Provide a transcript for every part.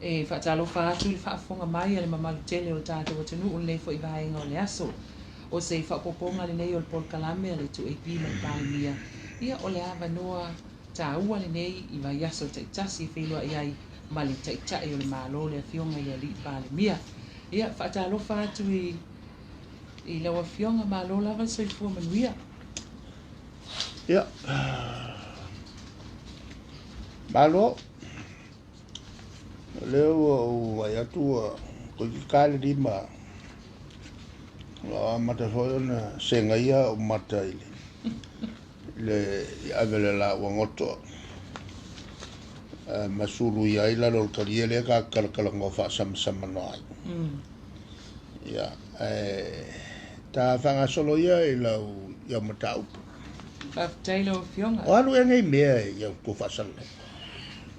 E whaatalo whaatu i whaafonga mai ale mamalu tele o tātou atunu o le fo i vaenga o le aso. O se i whapoponga le nei o le polkalame ale tu e pima i pālimia. Ia o le ava noa tā ua le nei i vai aso taitasi i whelua i ai ma le taitai o le malo le fionga i ali i pālimia. Ia whaatalo whaatu i lawa fionga malo lava so i fua manuia. Ia. Malo. Leo o ai atu ko ki kale lima. Mata foi na senga ia o mata ile. Le avele la wangoto. Masulu ia ila lo kaliele ka kala ngofa sam noi. Ya ta fanga solo ia ila ia mata upu. Fa tailo fionga. O alu ngai mea ia ko fa sal.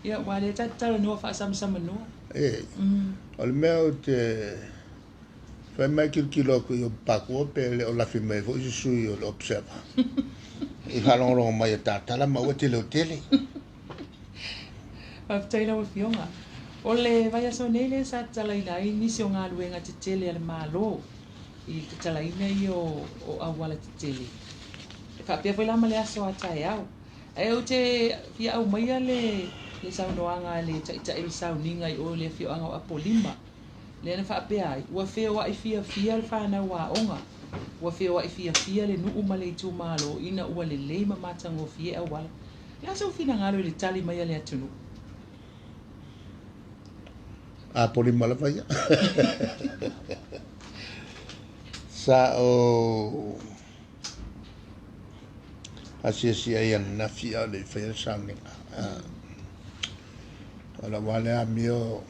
Ia wale tata no fa sam no. O le mea te fai mai kilo ko yo pako pe le o la fime fo i sui o observa. I halongo mai tata la ma o te le tele. Fa tailo fionga. O le vai aso nele sa talaina i nisi o ngā luenga te tele ale malo. I te talaina i o awala te tele. Fa pia foi la male aso atai au. E o te fia au mai le saunoanga le tai sauninga i o le fioanga o apolima. Le na fa pia ai. Ua fea wa i fia le whana wa onga. Ua fea wa i fia le nuu ma le tu malo. Ina ua le leima matango fia au wala. Le aso fina ngalo le tali mai le atunu. Apolima la faya. Sa o asia ia na fia le fia sauninga. Ala wale a mio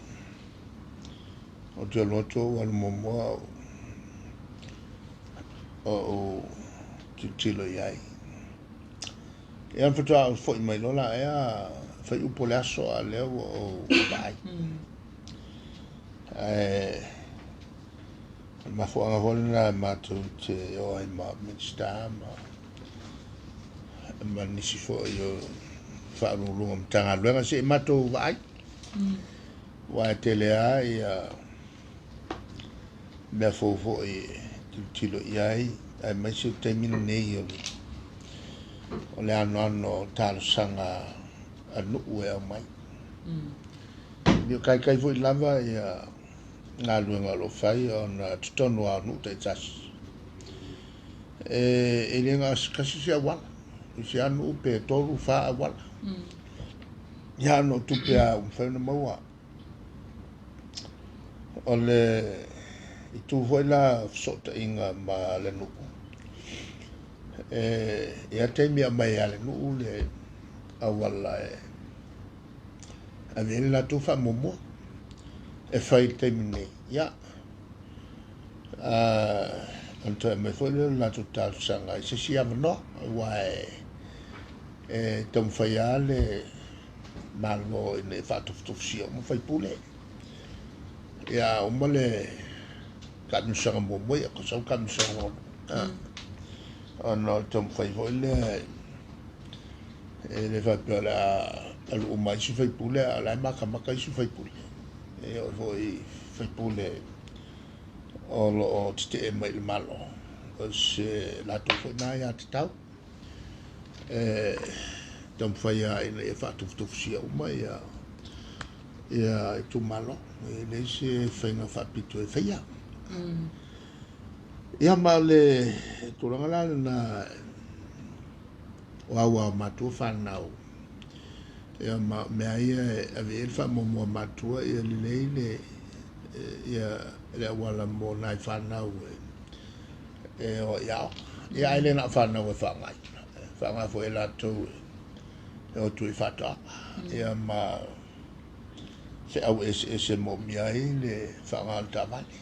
o te loto wal momo o tilo iai. E an fata foi mai lola e fai upo le aso a leo o bai. Ma fo anga volna ma tu te o ai ma minsta ma nisi fo yo fa lu tanga luenga se mato vai. Wa tele ai me fo i tilo iai ai mai se termino nei o le ano talo sanga anu e mai io kai fo i lava ia nga luenga lo fai ona tonu anu te tas e le nga kasi sia wala si anu pe tolu fa wala ya no tu pe a un fa no maua ole i tu foi la sota inga ma le nu ya te mi mai ale nu le awala a viene la tu fa momo e fai te mine ya anto me foi la tu tal sanga se si avno wa tom fai ale malo ne fatto sia mo fai pule ya o mole kan sanga mo mo ya ko sa kan sanga no tom fai vole le fa pela al umai si fai pule ala maka si fai pule e o voi fai pule o te mai malo o se la to foi na ya tau tom fai e fatto sia umai ya tu malo le se fenga fa pito e feia ya male tu la na wa matu fa nau ya me ai ave fa mo matu e le ya le wala mo nai fa nau o ya ile na fa nau fa ngai fo ela tu o tu fa ta ya ma se au ese mo miai le whangal tawani.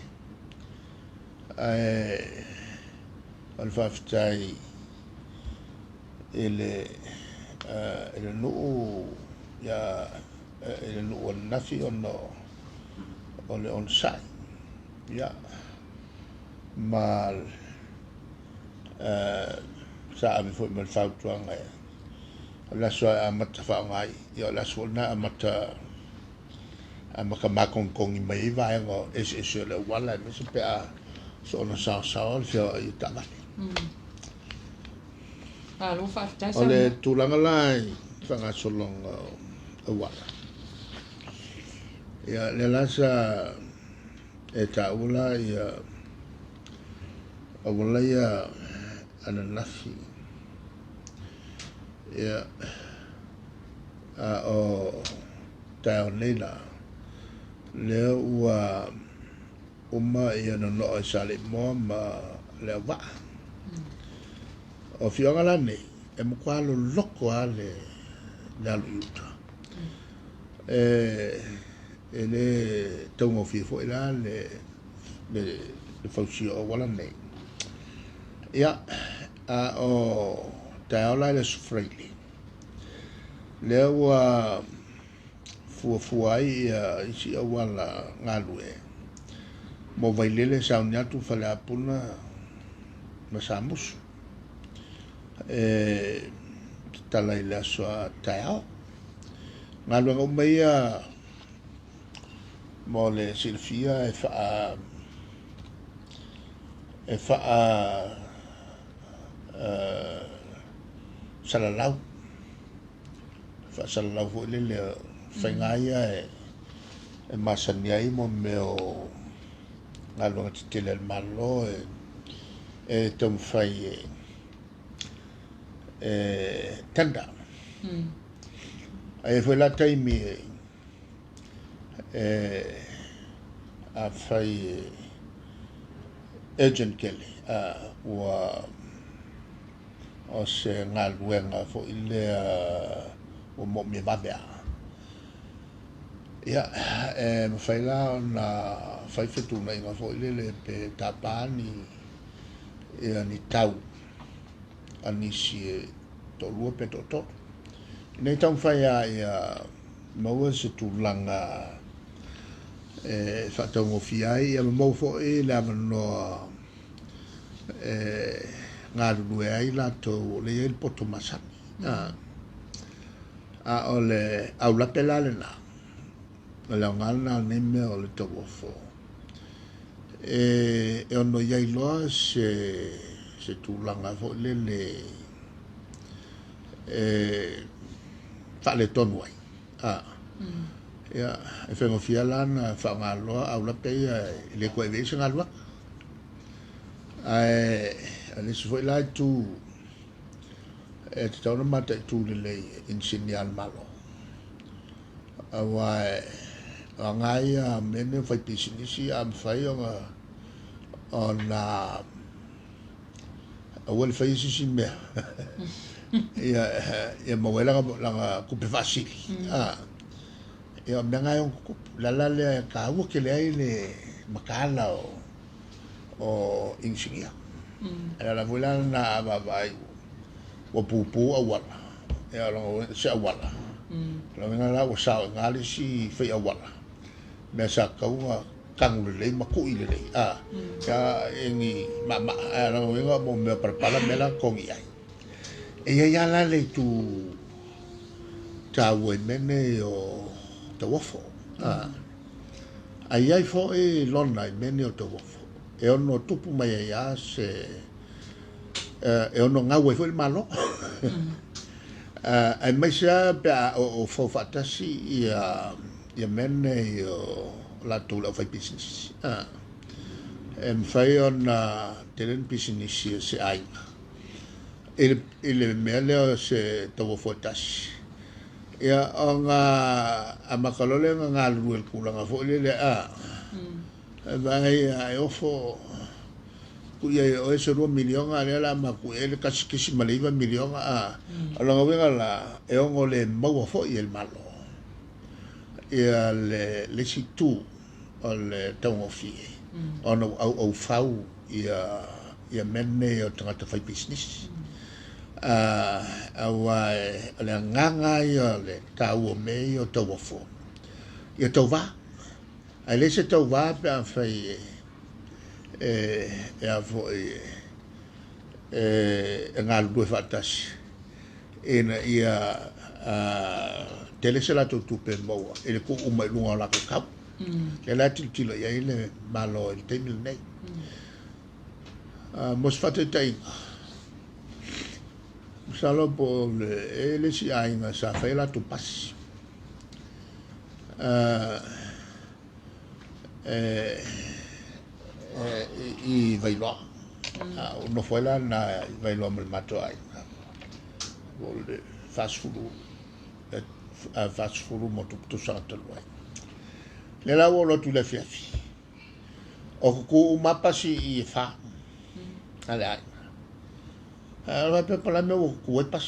Al whaftai ele nuu ya ele nuu o nafi o le on sai. Ya mal sa ave foi mal fautuanga la so amata fa ngai ia la so na amata amaka makong mai vai ngo es le wala me se pe a so no sa fio i tama lo fa ta sa ole tulanga lai fa nga so long wala ia le la sa e ta ula ia awala ia ana nafi ia o ta nela le ua uma ia no no sale mo ma le va o fionga la ne e mo kwalo loko ale la luta ele tongo fifo ila le fauci o wala ne ia o taola le sufrili le ua fuafuai isi awala ngalue mo vailele sauniatu fale apuna masamus talai la soa tao ngalue ngaumeia mo le silfia e faa salalau fa salalau fo le whaingaia e masaniai mo meo ngalunga titele malo e tom whai tanda e fwe la taimi a whai agent Kelly ua o se ngaluenga fo ile o mo me babea ia mawhaila na whaifetu na inga fo ile le pe tapani ia ni tau anisi tolua pe toto nei tau whaia ia maua se tūlanga whatau ngofiai ia mau fo le amanoa ngā rurue ai la tau le il poto masani a ole au la pela le na ole au ngana ne me ole tau ofo e ono iai loa se tūlanga fo le whale tonu ai ia e whengo fia lana whanga loa au la pea le koe vese ngā lua ale se foi lai tu e te tauna mata i tu le lei insignial malo awa a ngai a mene fai pisinisi a mwhai o na a wale fai sisi mea ia mawela langa kupe fasili ia mea ngai on kupe lala lea ka ua ke lea i le makala o insignia era la vuela na vai o pupu awala ya lo se awala lo venga la o sa ngali si fe awala me sa ka wa kang le maku ile le ya engi mama era venga mo me prepara me la con ai e ya la le tu ta we mene o te wofo ai fo e lona mene o te wofo e ono tupu mai ia se e ono ngawe foi malo ai mai sa pa o fo fatasi ia mene o la tu la fai business fai ona telen business se ai ele mele se to fo fatasi ia nga amakalole nga luel kulanga fo le vai ai ofo kuia o ese 2 milion ale la ma ku ele kisi maliva milion ala nga la e ongo le mau fo i el malo e le situ ole tongo fi ono au fau ia menne o tanga fai business awa le nganga ia le tau me o to fo ia to va ai le se tau va pe a fai a fo ngal due fatas ina ia tele se la tupe maua ele ko uma lunga la kau le la tilo ia ile malo il temil nei mos fate tai salo po ele si ainga sa fa la tu pas i vai lo no foi lá na vai lo mal mato ai vol fast food mo tu sa to lo le la wo tu le fiafi o ku mapa si i fa ale ai va pe para me ku e pas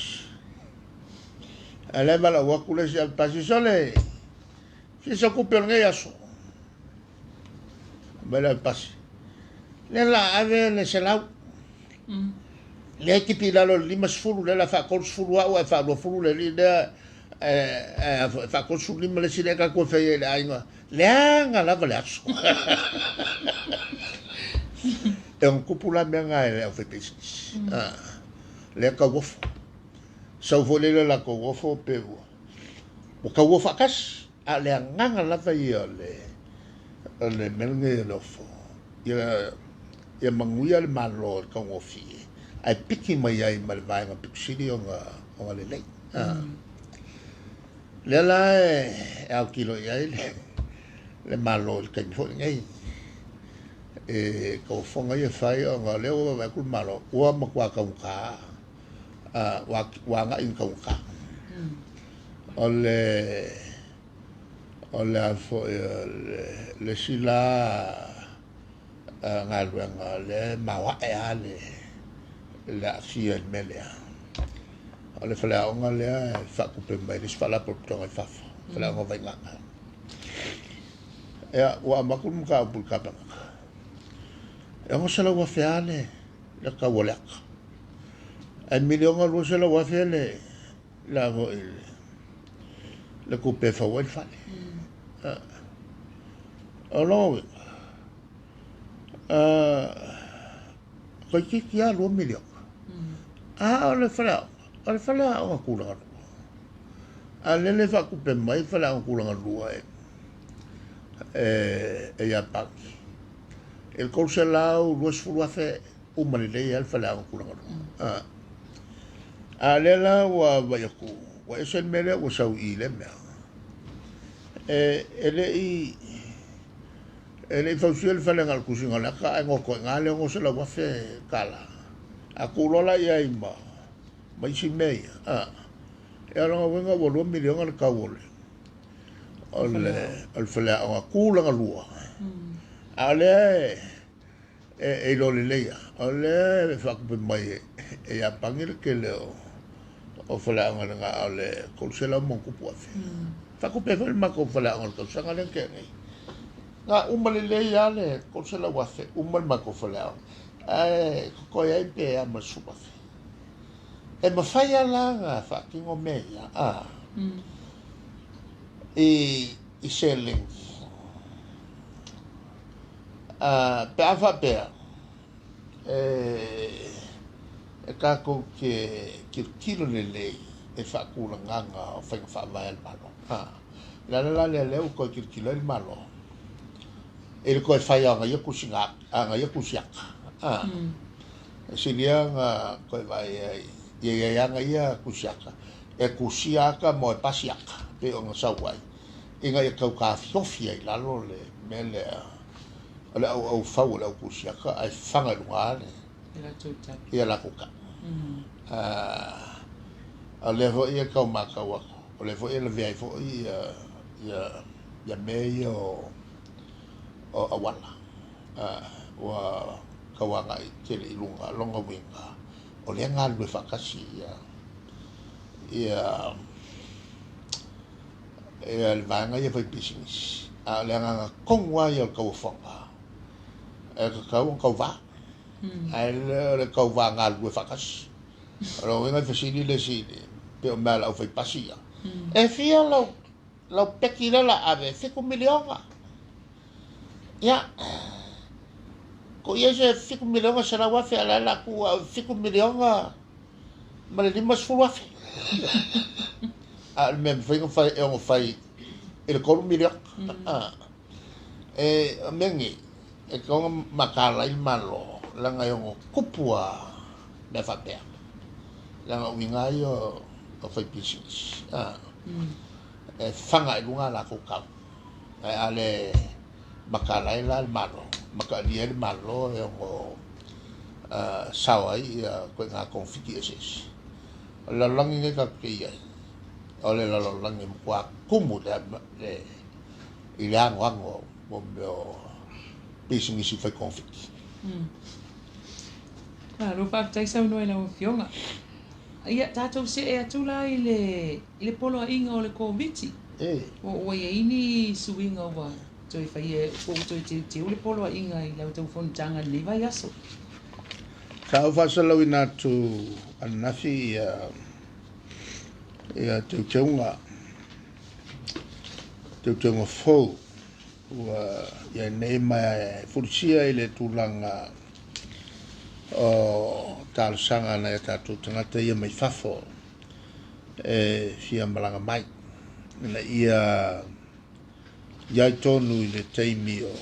ale va la wo ku le si al pas sole si se ocupa ngai aso bela pas le la ave le selau le ki pila lo lima sfulu le la fa kol sfulu wa fa lo fulu le le fa kol sfulu lima le sile ka ko fe le ainga le anga la vale aso e un cupula me nga e fe business le ka wof sa vole la ko wofo pe o ka wofa kas a le nganga la fa le melnge lo fo ia manguia le malo ka ngofi ai piki mai ai mal vai nga pixidi o le lei le la au kilo ia le malo ka fo ngai ko fonga ia fai o nga le o va ku malo o ma kwa ka wa nga in ka ole fo le sila nga le mawa e ale la sia melia ole fala nga le fa ku pe mai dis fala por to fa fala nga vai nga ya wa ma ku ka bu ka ba e mo sala wa fiale le ka wala a million nga lo sala wa fiale la le ku pe fa wa fale alors ko ki ya lo million ole fala o ku la le fa ku pe mai fala o ku la lua ya pa el colselao lo sfulu fe umale ya fala o ku la la wa ku wa esen mele o sau ile me ele fa usiel fa lengal kusinga la ka ngo ko ngale ngo se la wa fe kala akulola ya imba mai si mei e ala ngo wenga bo lo million al ka wole al fala o akula ngalua ale e lo le ya ale fa ko mai e ya pangil ke le o fala nga ale ko se la mon ko po fe fa ko pe ma ko fala ngo ko sanga le ke nga umale le ya le ko se la wa fe umal ma ko fala ko ya pe a ma su pa fe e ma fa ya la nga fa ki ngo me ya e selling pe a fa pe e ka ko ke kilo le e fa ku nga fa va el malo la le ko kilo el malo ele ko fai nga ia kusinga nga ia kusiaka silia nga ko vai ia nga ia kusiaka e kusiaka mo pasiaka pe o sawai inga ia kau ka fofia la lo le mele ala au fa la kusiaka ai fanga luare ia la kuka ale vo ia kau maka wa ole vo ele vai vo ia meio o awala wa kawanga tele ilunga longa winga o le nga lu fakasi ia el vanga ia foi business a le nga kongwa ia ka fonga e ka va le ka va nga lu fakasi ro winga fasili le si pe o mala o foi pasia e fia lo pekila la ave 5 miliona ya ko ia se 5 miliona se la wa fe ala la ku 5 miliona ma le mas fu wa fe me fai e o fai ele ko mi ria e mengi e ko makala il malo langa yo kupua me fa pe langa winga yo o fai business e fanga i lunga la ko ka e ale makala il malo makali il malo e o sawai ko nga konfiki eses la langi nge ka kia ole la langi kwa kumu le ile ango mo business i fai konfiki ro pa tai sa no ela o fionga ia tatou se e atula ile polo inga o le koviti o ia ini suinga wa toi fai e o toi te o le polo inga i lau tau fontanga ni vai aso ka fa sala wina tu anafi ia te teunga fo wa ia nei mai fursia ile tulanga o tal sanga na tatu tangata ia mai fafo fia malanga mai na ia tonu ile teimi o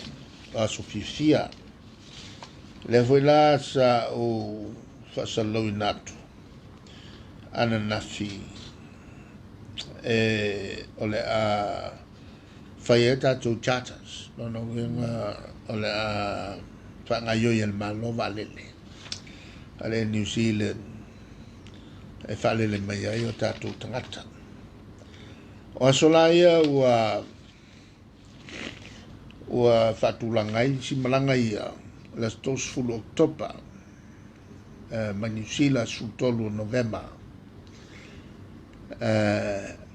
aso fia le foi la sa o fasalo inatu ana nafi ole a faieta to chatas no venga ole a fanga yo el malo valele ale New Zealand e fale le mai ai o tatu tangata o asolaia ua fatulangai si malanga ia las 2 October ma New Zealand su tolu November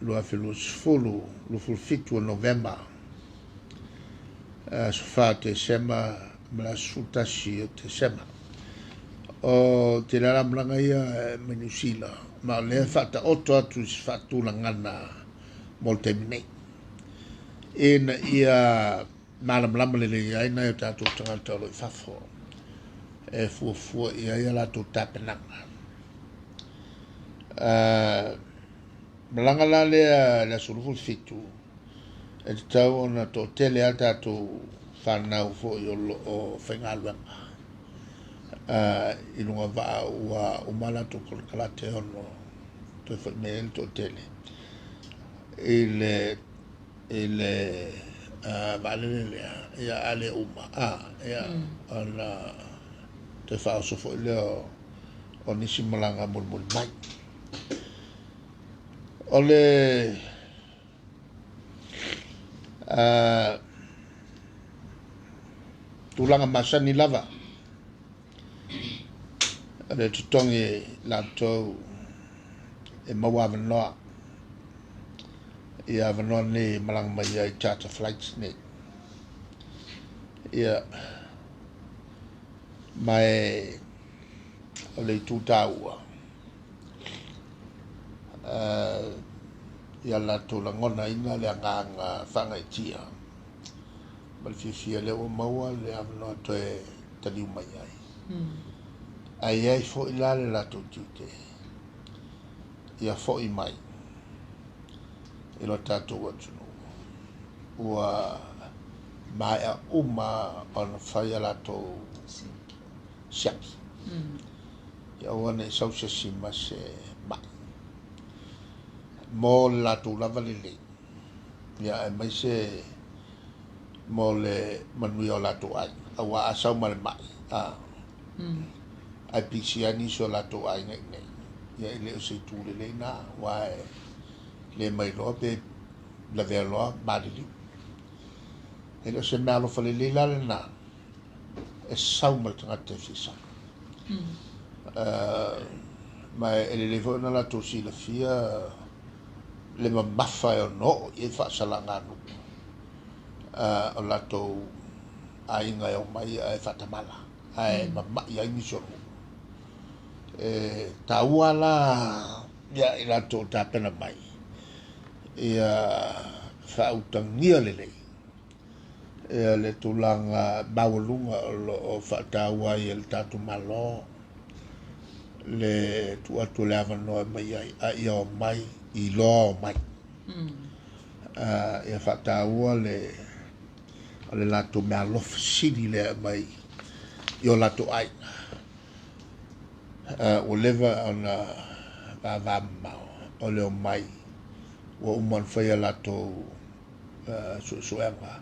lo fulu fitu November so fate sema mla sutashi te sema o te la mlanga ia menusila ma le fata otto atu fatu langana moltemine in ia malam lamle le ia na ta tu tanga lo fafo e fu ia la tu tapenanga mlanga la le sulu fitu e tau ona to tele ata tu fana fo yo o fengalwanga ilunga va o mala to kolkalate ono to femel to tele ile vale ya ale uma ya ala te fa so fo le onisi malanga mulmul mai ole tulanga masani lava le tutongi lato e mawa vanoa ia vanoa ni malang mai ai charter flights ni ia mai ole tutaua ia lato langona ina le anga fanga tia mal fifia le o mawa le avanoa toe taliu mai ai ai fo ilale la tute ia fo i mai ilo tatu watuno ua mai a uma on faya la to siaki ia wane sausa sima se mai mo la tu lava lele ia mai se mo le manui o la tu ai awa asau mal mai ai pisiani so la to ai nei ia ile o se tu le na wa le mai lo pe la velo badili ele se malo fa le la na e sau mal tanga te fisa ma ele le vo na la to si la fia le maffa o no e fa sala nganu o la to ai ngai o mai e fa tamala ai ma ia ni so tauala ya ila to tapena mai ia fautangia lele le tulanga bawalunga o fatawa el tatu malo le tu atu le avanoa mai a ia o mai I loa o mai ia whataua le lato mea lofa siri le mai I o lato ai o leva ona vavamao o leo mai o uman whaia lato suenga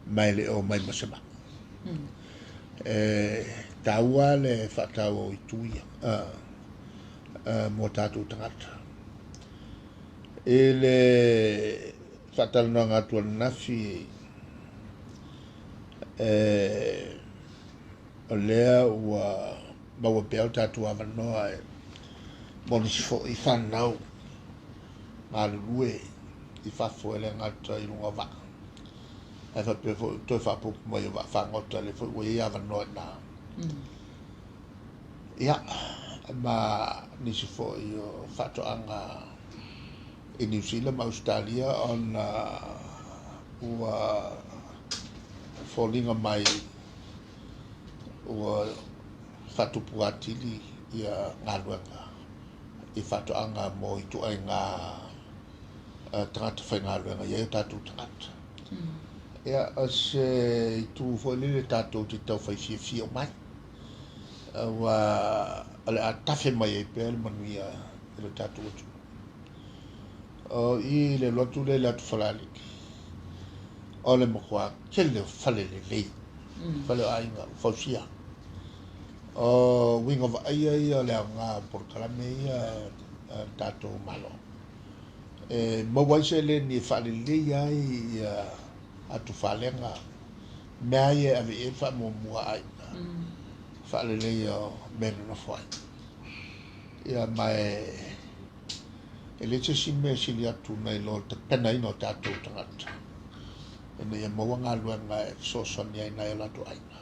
mai le o mai masema taua le whataua o ituia mo tātou tangata le whatalanoa ngātua nafi o lea ua maua pēo tātou awanoa monisi fo I whanau Malue I whafo ele ngata I runga waka e whapea fo toi whapopu mai o whangota le fo ua I awanoa nā ia ma nisi fo I o whatoanga I New Zealand ma Australia ona ua fōlinga mai ua whatupu atili ia ngāluenga I whatoanga mo I tuai ngā tangata whai ngāluenga ia tātou tangata ia ase I tū whailele tātou te tau whai fia mai ua ale a tawhi mai e pēle manuia ele tātou atu I le lotu le atu whalaliki o le makua kele whale le lei whale o ainga whausia o winga wa aia ia le ngā porkalame ia tātou malo mawaise le ni whale lei ai ia atu whalenga mea ia ave e wha mua aina whale lei o mena na whai ia mai e le te si mea sili atu nei lo te pena ino tātou tangata ene ia maua ngā luenga e sosoni ai nai o latu aina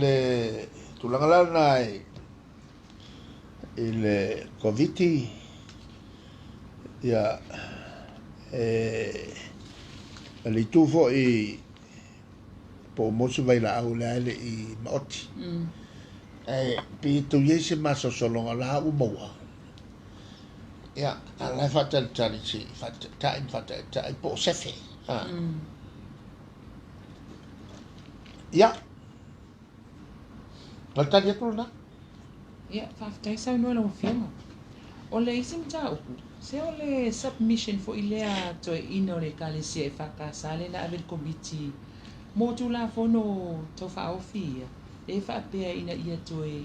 le tulangalana ai I le COVID-19 ia le tufo I po mosu vai la au le ale I maoti pi tu yese maso solonga la u maua ia ala fatal tarisi fatal po sefe ia Paltari atu na ia whaftai sau noa lau whianga o le isi mta upu se o le submission fo I lea toe ina o le kalesia e whakasale na avel komiti mo tu la fono tau whaofi ia e whaapea ina ia toe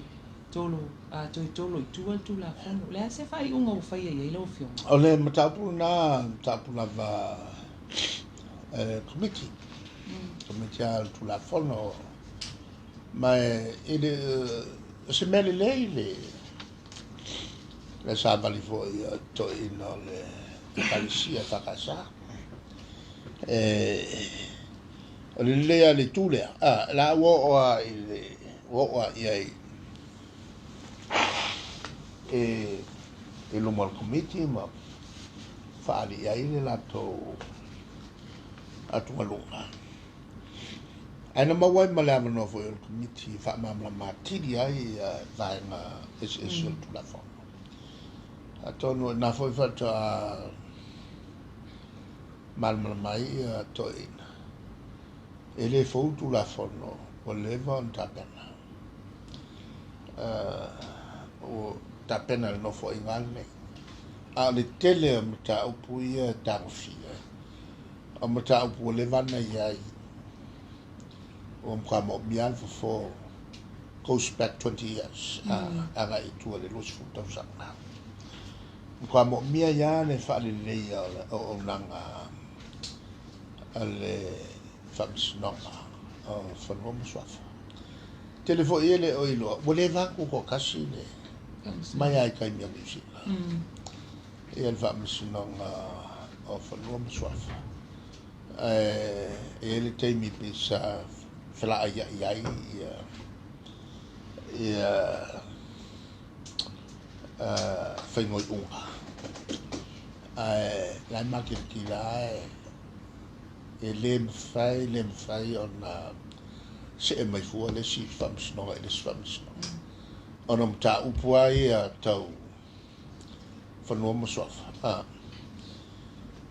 tolo I tual tu la fono le ase whai unga u whaia ia I lau whianga o le matapu na va committee al tu la fono ma ele se mele le sa vali fo to ino le kalisia fakasa le le tule la wo ia e lo mal committee ma fali ai le lato atu malunga ana mawai malama no fo el committee fa mamla matiri ai vai na es tu la fo atono na fo fa ta malma mai to ina ele fo tu la fo no o leva on tapena o tapena no fo ingane a le tele mta upuia tangfia a mta upu leva na yai o mkamo mial for goes back 20 years aga itu le los futa usanga mkamo mia ya le fa le ya o nanga ale fams nonga o fonom swafa telefo ele o ilo voleva ko kasi le mai ai kai mia musika el fams nonga o fonom swafa ele tem mi pisa fela ia fai ngoi unga lai makir ki lai lem fai on se mai fua le si fams no le fams no ona mta upua ia tau whanua maswafa.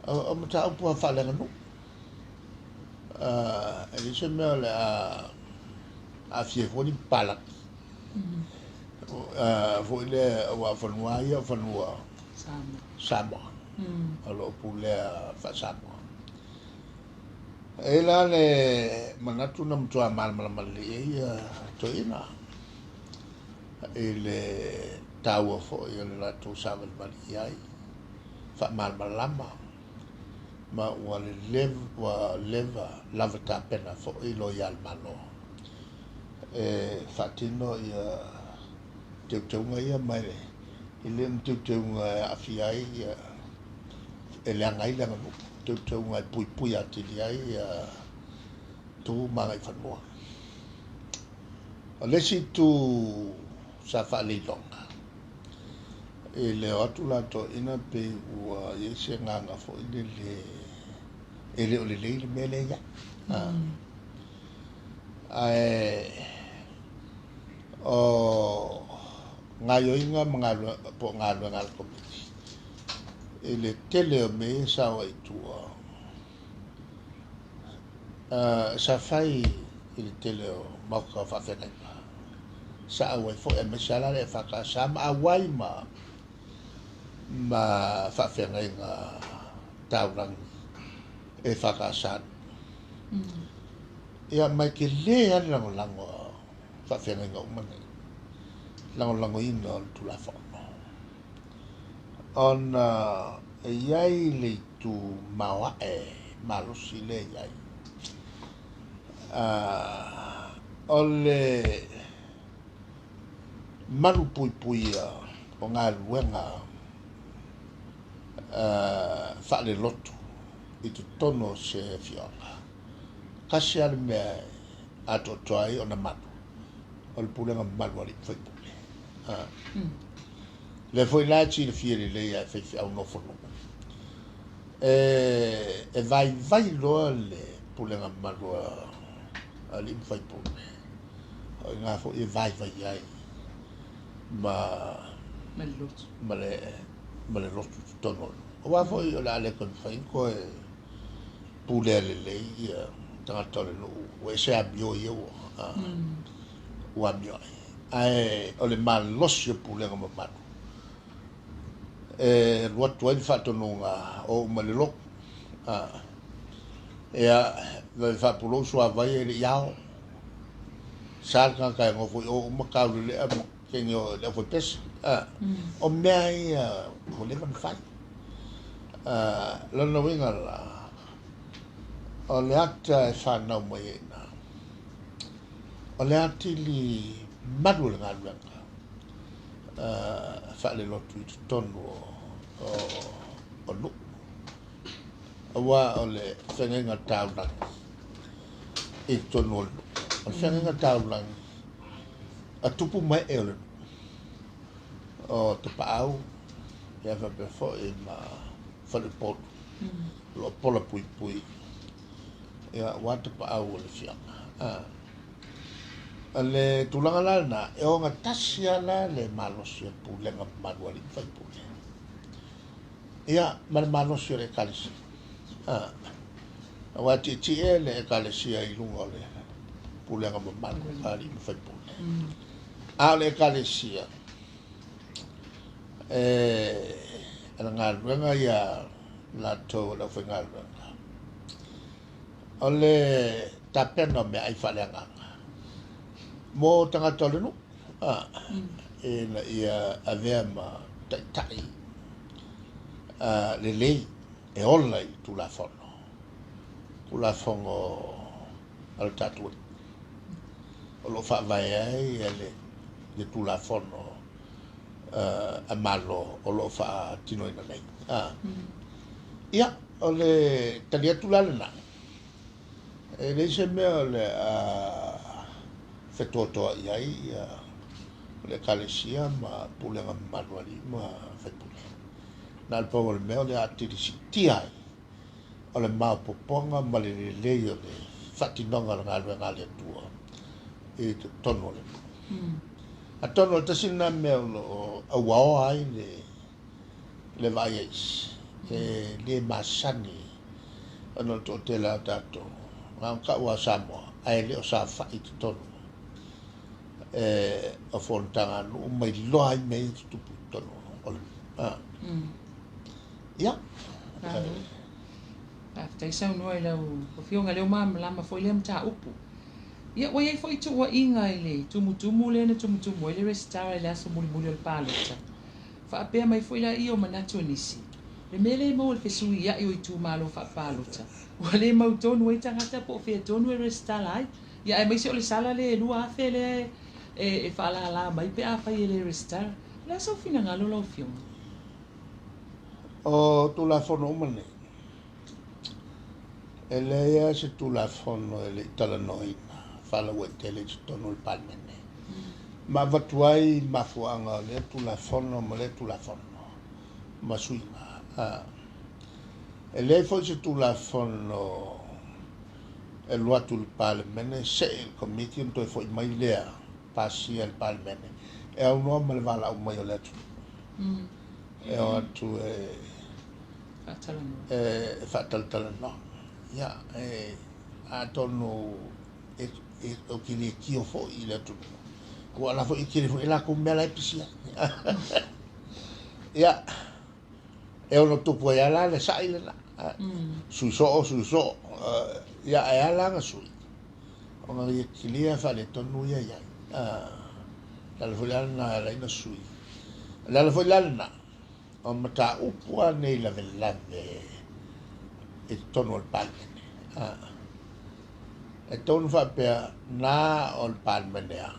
O mta upua whalenga no. Ele se mea le a fie foni palak. Foi le wa whanua ia whanua Samoa. Alo pule fa Samoa. Ela le manatu na mtua malmali ia toina. Ele taua fo ele la tu savel mali ai. Fa malmalama. Ma wa le leva lava tapena fo ilo yal malo. Fatino ia teunga ia mai ile teunga afiai ele angai le ngano teunga pui atili ai tu mangai fanua. Lesi tu sa fa le longa. Ele atu la to ina pe ua yese nganga fo ele o le mele ya. O ngayo inga mangalo po ngalo ngal komiti. Ele tele me sa wa itua. Sa fai ele tele o mauka fa fena. Sa wa fo e mesala le fa ka sam awai ma fa fena nga taulang e fa ka san. Ia mai ke le ala lango fa fena nga umane. Lango ina tu la fono. On yai le tu mawa malusi le yai. Ole malu pui o ngā luenga fa le lotu i tu tono se fionga. Kasi ale mea ato toai o na manu. Ole pulenga manu ali fai le foi la ci le fiere le ia fe au no fono vai lo le pulenga malua ali fai pone nga fo vai ai ma le lotu tono o va fo la le con fai ko pule le ia tanga tole no o se abio io o abio o le malosio pulenga mamanu. Ruatu ai whatonunga o malilo. Ea, vai whapulo sua vai e le iao. Sāka kai ngofu o makau le kengi o le foi pesa. O mea ia, mo le van whai. Lana winga la. O le ata e whanau mai e na. O le ati li madu le ngā ruanga. Whale lotu i tonu o lu. Awa o le whengenga taurangi i tonu o lu. O le whengenga taurangi a tupu mai e o le o te paau e a whapefo e ma whale potu. Lo pola pui. E a wata paau o le whianga. Le tulanga lana e o nga tasia la le malosia pulenga manuali fai pule. Ia malosia le kalisi. Wati tie le kalisi ai lunga le pulenga manuali fai pule. A le kalisi ala ngalwenga ya la to la fai ngalwenga. Ole tapena me ai falanga. Mo tanga tole no e na ia avea ma tai le lei e ola i tu la fono al tatu o lo fa vai ai le tu la fono a malo o lo fa tino ina nei ia o le talia tu la na e le se me le fetoto ai le kalesia ma pulenga manuali ma fetule na le power me le atiri siti ai o le ma poponga ma le le fatinonga nga le tua e tono le Atono tasina mea o awao ai le vaiais. Le masani. Ano to te la tato. Ngau ka ua Samoa. Ai le o sa fai te tonu. O fontanga no mai loa ai mei tupu tonu. Ia. After so no lau o fionga leo mama lama foi le mta upu. Ia wa ia foi tu wa inga ile tumu le na tumu ile restaurant le aso muli o palota. Fa apea mai foi la io manatu nisi. Le mele mo le fesui ia io tu malo fa palota. Wa le mau tonu e tangata po fe tonu e restaurant. Ia ai mai se o le sala le lua afe le e fa la mai pe a fa ile restaurant. La so fina ngalo lo fionga. O tu la fono umane. Elea se tu la fono ele talanoina. Fala ua tele se tonu il palmene. Ma vatuai mafuanga le tu la fono ma le tu la fono. Ma suina. Elea foi se tu la fono e lua tu il palmene se il comiti un toi foi mai lea pasi il palmene. E un uomo le vala un mai o le tu. E o atu fataltalano. Ia, a tonu o kiri kio fo i le tu. Kua la fo i kiri fo i la kumbea la episia. Ia, e ono tupu e ala le sa i le na. Suiso. Ia, e ala nga sui. O nga i kilia fa le tonu ia ia. Lala fo lala na reina sui. Lala fo lala na. O mata upua nei la velave. E tonu al palmene. E tonu fa pea na al palmene a.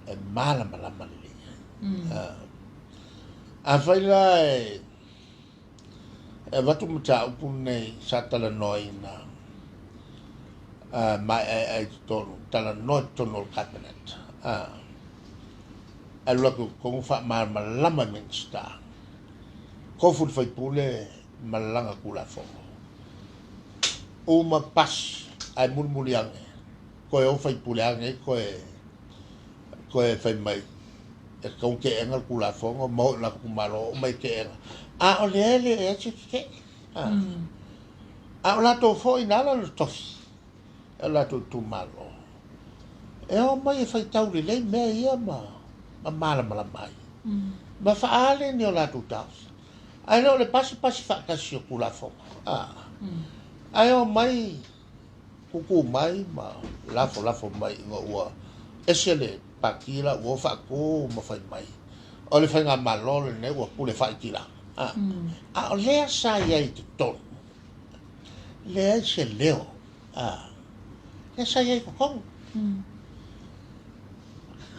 E malama li. A faila e watu mata upu nei sa tala noi na. Ma e tonu. Tala noi tonu al cabinet. E lako kong fa malama minsta. Kofut fai pule malanga kula fongo. Uma pas ai mulmuliange. Koe o fai puleange koe fai mai. E kong ke enga kula fongo mo la kumaro mai ke enga. A o le e ke. A o la to fo inala lo tofi. E la to tu malo. E o mai fai tau le me ia ma mala mai. Ma fa ale ni o la to taus. Ai no le pasi fa kasi o kula fongo. Ai o mai kuku mai ma lafo mai ngo ua esele pakila ua fa ko ma fai mai o le fai nga malolo ne ua pule fai kila o lea sa iai te ton lea se leo lea sa iai kokong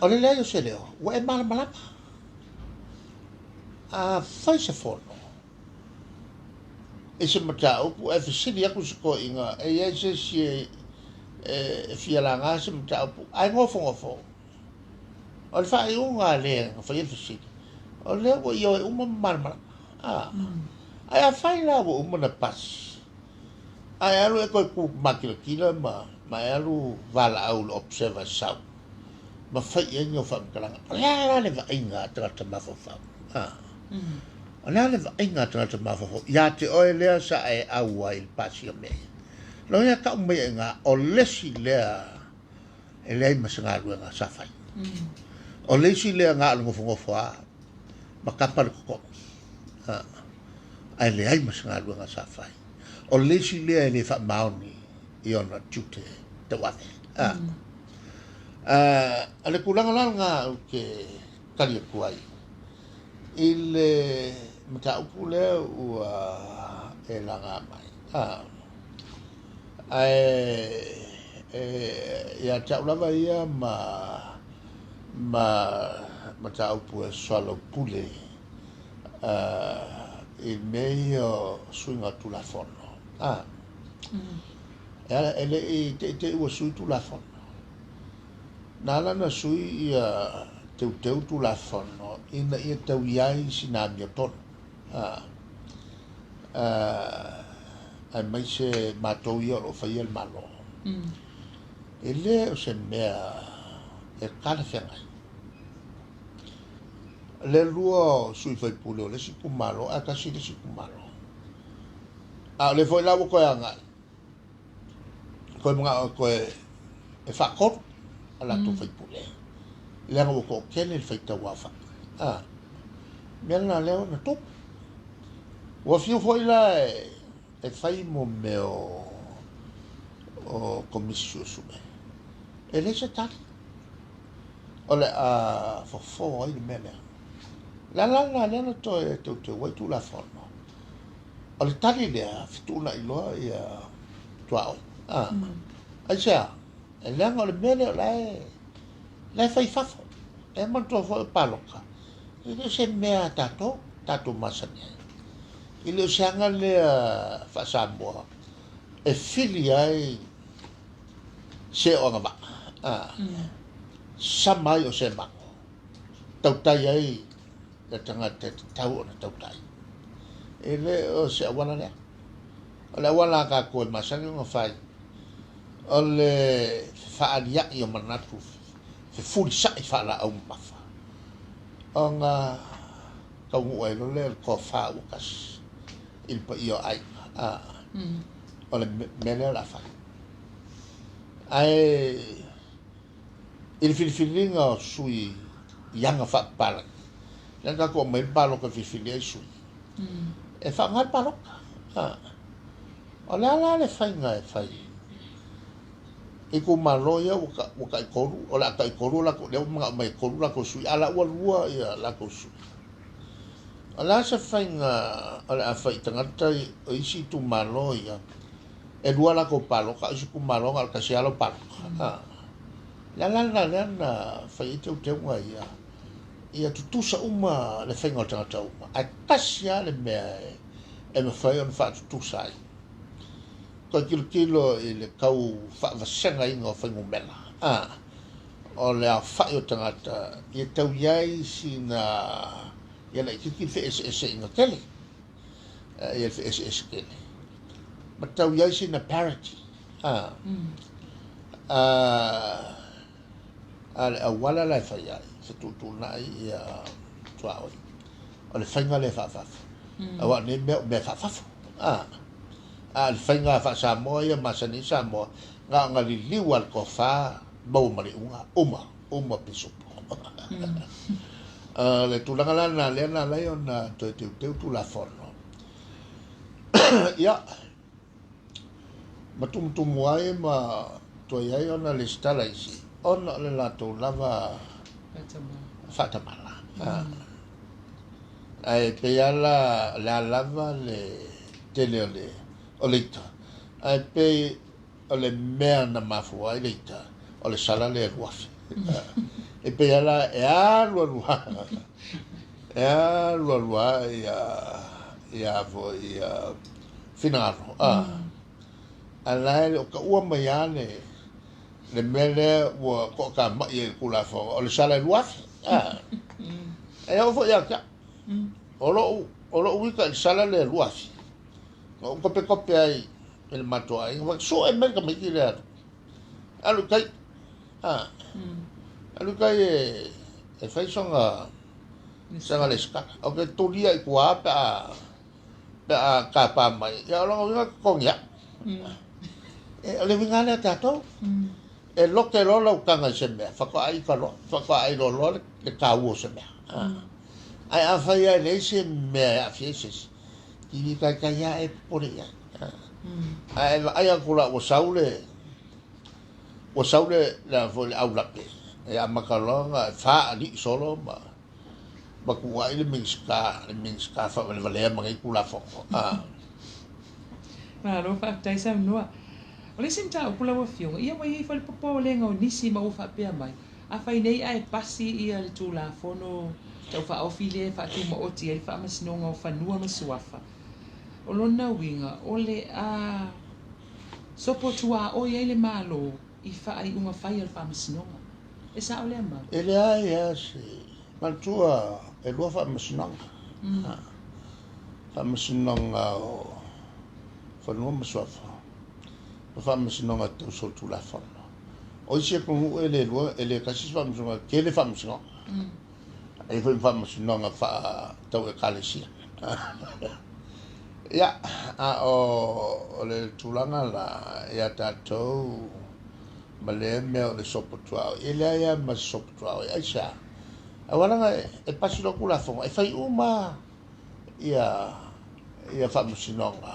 o le lea se leo ua e malama fai se fono e se mata upu e fisili aku se ko inga e se fialanga se mata upu ai ngofo o le fai unga le fai fisili o le o io e uma marmara ai a fai la o uma na pas ai alu e ko ku makila kila ma alu vala au lo observa sau ma fai e nyo fa kalanga la le va inga tra ma fa Ona le inga tana mafo ya te oe lea sa e aua il pasi o me. Lo ya ka me nga o lesi lea e lei masanga nga sa fai. O lesi lea nga lo fo fa ma kapal ko. Ai le ai masanga nga sa fai. O lesi lea le fa mauni i ona tute te wa. Ale kulanga nga ke kali kuai. Il mata upule ua e langa mai ia tau lava ia ma mata upu e swalo pule il meio swinga tu la fono ele te ua sui tu la fono nala na sui ia teu tu la fono ina ia tau iai sinami o tono. Ai mai se matou ia o fai el malo. E le o se mea e kala whengai. le lua sui fai pule le si kumalo a kasi le si kumalo a le foi la ko anga ko mga ko e fa ko ala to fai pule le ngo ko kene fai ta wafa a mena le na top wa fiu foi la e fai mo meo o comissio su me e le se tali ole a fo ai mele la to e to wai tu la forma ole tali le fitu na ilo ia tuao ai sa e le ngol mele la fai fafo e man to fo paloka e se mea tato masane ile sanga le fa sambo e fili ai se o ngaba samai o se mako tautai ai le tanga te tau na tautai ele o se wala le ala wala ka ko masanga ngo fai ole fa alia yo manatu fe ful sa fa la au mafa onga ka ngoi lo le ko fa u kas il pa io ai ole mele la fa ai il filfilinga sui yanga fa pala nanga ko me palo ko filfilinga sui e fa ngal palo ole ala le fa ngai fa e ko maloya o ka koru o la ka koru la ko le mga mai koru la ko sui ala ua ia la ko sui ala se fa ala fa tangata o isi tu maloya e dua la ko palo ka isi ku malo al ka sia lo palo la fa itu te wa ia tutusa uma le fa ngol tangata uma a tasia le me e me fa on fa tutusa ko kilo ele kau fa vasenga ingo fa ngumela o le fa yo tangata ye tau yai sina ye la ki fe ese ingo tele ye fe ese kele but tau yai sina parity a wala la fa yai se tu na ia tua o le fa ngale fa awa ne me fa al fainga fa Samoa ia masani Samoa nga liwal ko fa bau mari uma pisupo le tulanga lana le na leona to te tu la forno ya matum ai ma to ia ona le stala isi ona le la to lava fatamala ai pe ala la lava le tele o leita ai pe o le mea na mafua i leita o le sala le ruafi e pe ala e alua ia vo ia finaro ala o ka ua mai ane le mele ua ko ka mai e kula fo o le sala le ruafi e o fo ia ka o lo uika le sala le ruafi o kope ai el mato ai wa so e mega me tira alu kai e fai songa sanga le ska o ke tolia i kwa pa ka pa mai ya lo nga ko ya e le vinga le tato e lo ke lo kanga se me fa ko ai lo le ka u se me ai a fai le se me a fieses ki ka ya e por ya ai akula o saule la vol au la pe e a makalonga fa ali solo ma ku ai le minska fa le vale ma kula fo ma lo fa tai sa no o le sinta kula wo fio ia mai fa le popo le ngo nisi ma o fa pe mai a fa nei ai pasi ia le tu la fono tau fa ofile fa tu mo oti ai fa masnonga o fa nua masuafa o lona winga o le a sopo tua o ia le malo i fa ai unga fai al fa masnonga e sa o le ama ele ai as maltua e lo fa masnonga fa masnonga o fa nua masuafa fa masnonga tu so tu la forma o se ko ele lo ele kasi fa masnonga ke le fa masnonga ai foi fa masinonga fa tau e kalesia ia o le tulanga la ia tatou ma le mea o le sopotuao e lea ia ma sopotuao e aisa awalanga e pasilo kula fonga e fai uma ia fa masinonga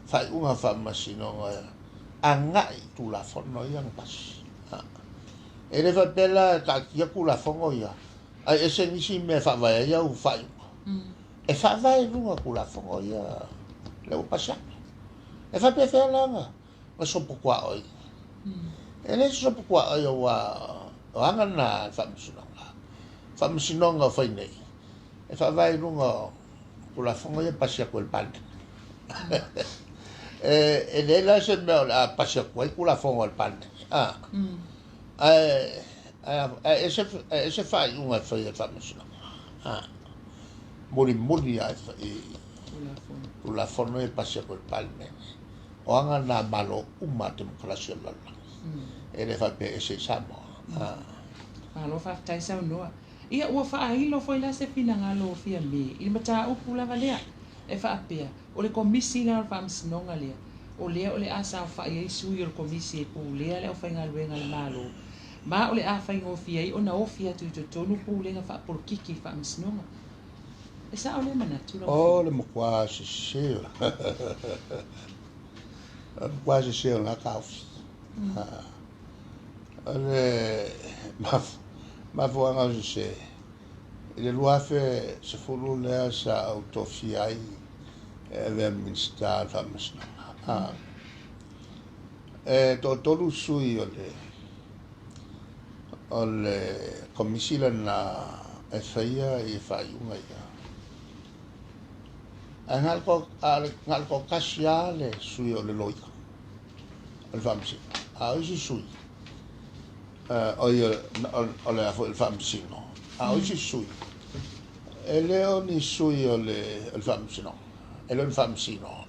fai unga fa masinonga angai tula fono ia pas e le fa pela ka kia kula fonga ia ai ese nisi me fa vai ia u fai e fa vai lunga kula fonga ia le upasa e fa pe fa langa ma sopo kwa oi e le sopo kwa oi wa anga na fa masinonga fai nei e fa vai lunga kula fonga ia pasia ko el pan e le la se me la pasia ko kula fonga el pan ese fai unga fai fa masinonga muri ai la fono e pasia col palme o anga na malo uma demokrasia lala e le fa pe ese samo lo fa tai sa no ia ua fa ai lo foi la se fina ngalo fia me il mata u pula valea e fa apea o le komisi na fa msnonga le o le asa fa ia su il komisi e pu le fa ngalwe ngal malo ma o le a fa ngo fia o na o fia tu tonu pu le fa por kiki fa msnonga esa ole mana tu oh le mo quasi se quasi se na kaus ale ma vo anga se le loi fait se fulu le sa autofia e ve minsta famas e to sui ole komisila na e faia e fai unga ia ngal ko kasia le sui o le loika o le famsi a isi sui o le afo el famsi no a isi sui e le oni sui o le famsi no e le famsi no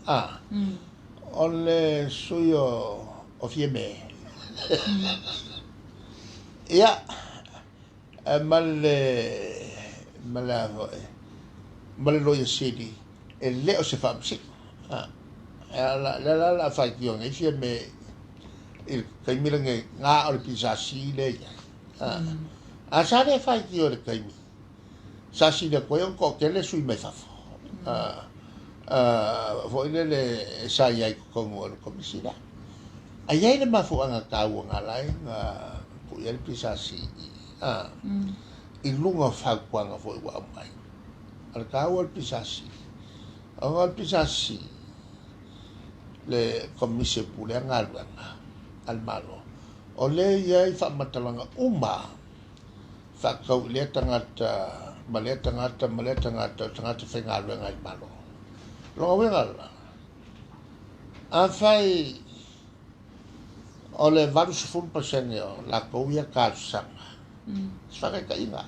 o le sui o fieme ia male loia sedi e leo se famsi la fai kiong e fia me il kaimira nga o le pisasi le a sa le fai kiong le kaimi sa si le koe ko ke le sui me fafo vo le sa ia ko mo le komisina a ia le mafu anga kau nga lai nga pu ia le pisasi i lunga fa kwanga vo wa mai al kau le pisasi al pisasi le komise pule ngalwa al malo o le ia fa matalanga uma fa kau le tangata tangata fengalwa ngal malo lo wengal a fai o le valus fun pasenio la koia kalsanga fa ka ina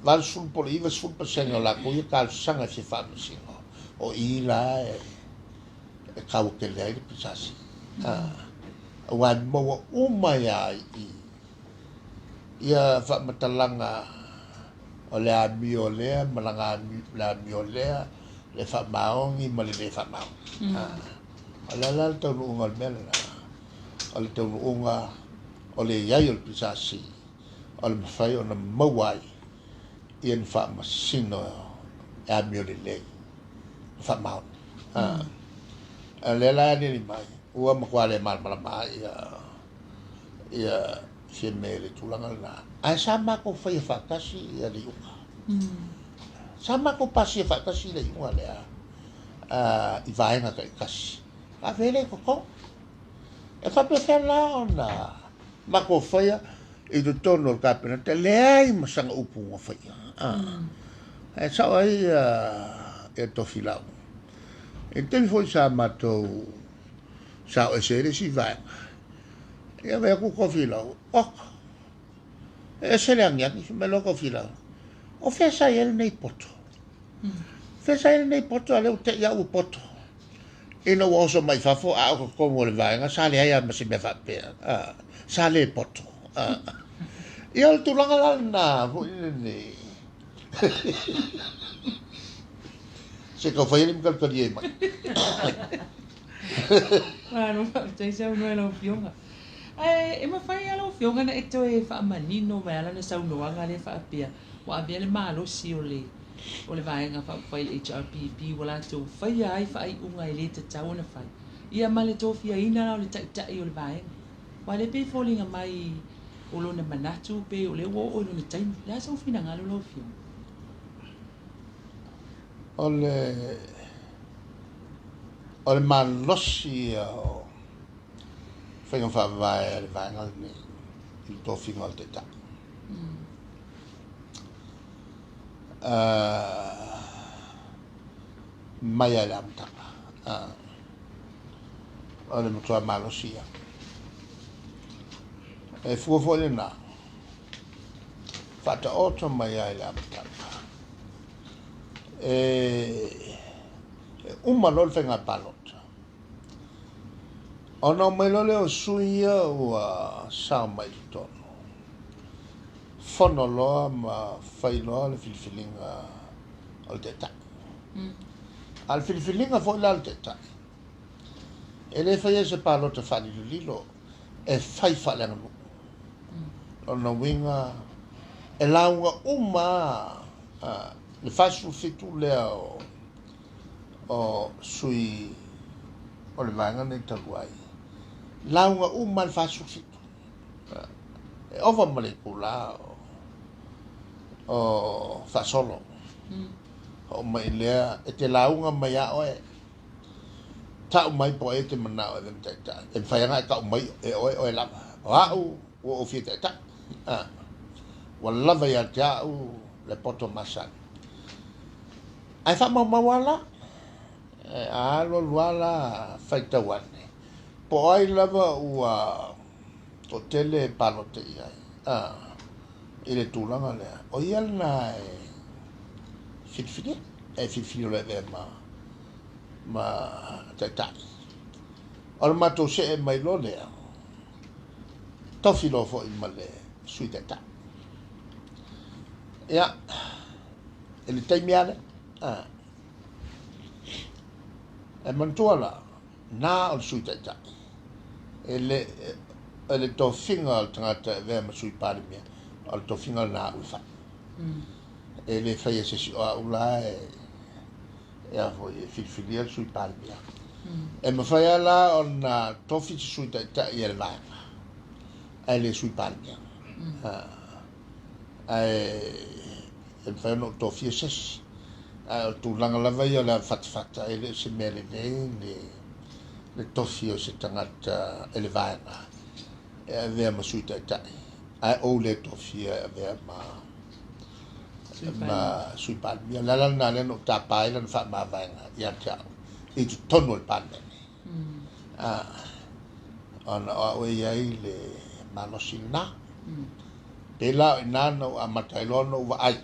valus fun por iva fun pasenio la koia kalsanga se fa masino o ila e kau ke le pisasi wa mo uma ya ia fa matalanga o le amiolea malanga la miolea le fa maongi ma le fa mau ala to ngol mel al to unga o le yayo pisasi al fai ona mawai in fa masino amiolele fa mau le la ni mai ua makwale mal mai ia femele tulanga la a sama ko fai fa kasi ya le unga sama ko pasi fa kasi le unga le i vai na kasi a vele ko e fa pe la ona ma ko fai e do tono ka pena te le ai masanga upu ngo fai e sa ai e to filau e te foi sa mato sa o se si vai e ve ku ko filau e se le angia me lo ko filau o fe sa el nei poto fesa ele nei poto ale o te ia o poto e no oso mai fafo a ko mo le vai nga sale ai ma se me fa pe sale poto e al tu langa na vo ni Se ka fai ni kal kali mai. No, te sa no elo fionga. E ma fai alo fionga na eto e fa manino vai ala na sa no anga le fa pia. Wa bia le malo si o le vai nga fa fai HRPP wala to fai ai fa ai unga ile te tau na fai. Ia male to fia ina le tai tai o le vai. Wa le pe falling mai o lo na manatu pe o le wo o lo na tai. La sa fina ngalo lo fionga. Ole man losi o whainga whawai ale vanga ni I tō whinga o te ta. Mai ale amtaka. Ole mutua man losi a. E fuafo le na. Whata oto mai ale amtaka. Lol whenga palota. Ono mai lole o suia ua sao mai tono. Fono loa ma whailoa le filifilinga o te ta. Al filifilinga fo la o te ta. E le whaia se palota whanilulilo e whai whalenga mu. Ono winga e launga le whasu fitu lea o sui o le vanga nei taluai. Launga le whasu fitu. E ova malekula o whasolo. O mai lea e te launga mai a oe. Tau mai po e te mana o dem taita. E whaianga e tau mai e oe lava. O au o fia taita. Wa lava ia te au le poto masan. Ai wha mawala. Alo luala faita wane. Po ai lava ua o tele palote iai. Ile tūlanga lea. O ia na e fitfini. E fitfini le vea ma taitai. O le mato se e mai lo lea. Tofi lo fo ima le sui taitai. Ia. Ele taimiane. E mantua la, nā o sui taitai. Ele tō whinga o tangata e vea ma sui pārimia. O tō whinga nā uwha. Ele whaia se si o a ula e a fo e whiwhiria sui pārimia. E ma whaia la o nā tōwhi si sui taitai e le vanga. Ele sui pārimia. E whaia no tō whia sesi. Tu langa lava ia la fatfata ele se mele nei le tofi o se tangata ele vaenga e avea ma sui taitai ai o le tofi e avea ma sui palmia lala na le no tapai lan fa ma vaenga ia tiao i tu tono le palmene ana o iai le manosina pela inano a matailono wa ai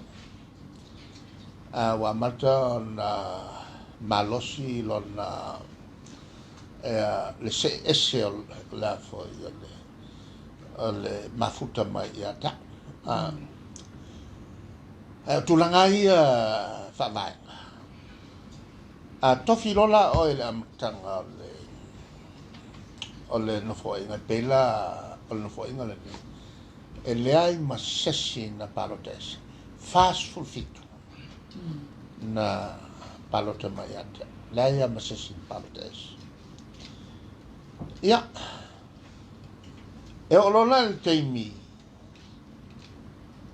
wa mata na malosi lona le se ese la fo le mafuta mai ia ta tulanga ia fa vai tofi lola o le amtanga o le no fo inga pela o no fo inga le e le ai masesi na parotes fast full fit na palota mai ate. Laia masesi palotes. Ia. E olona le teimi.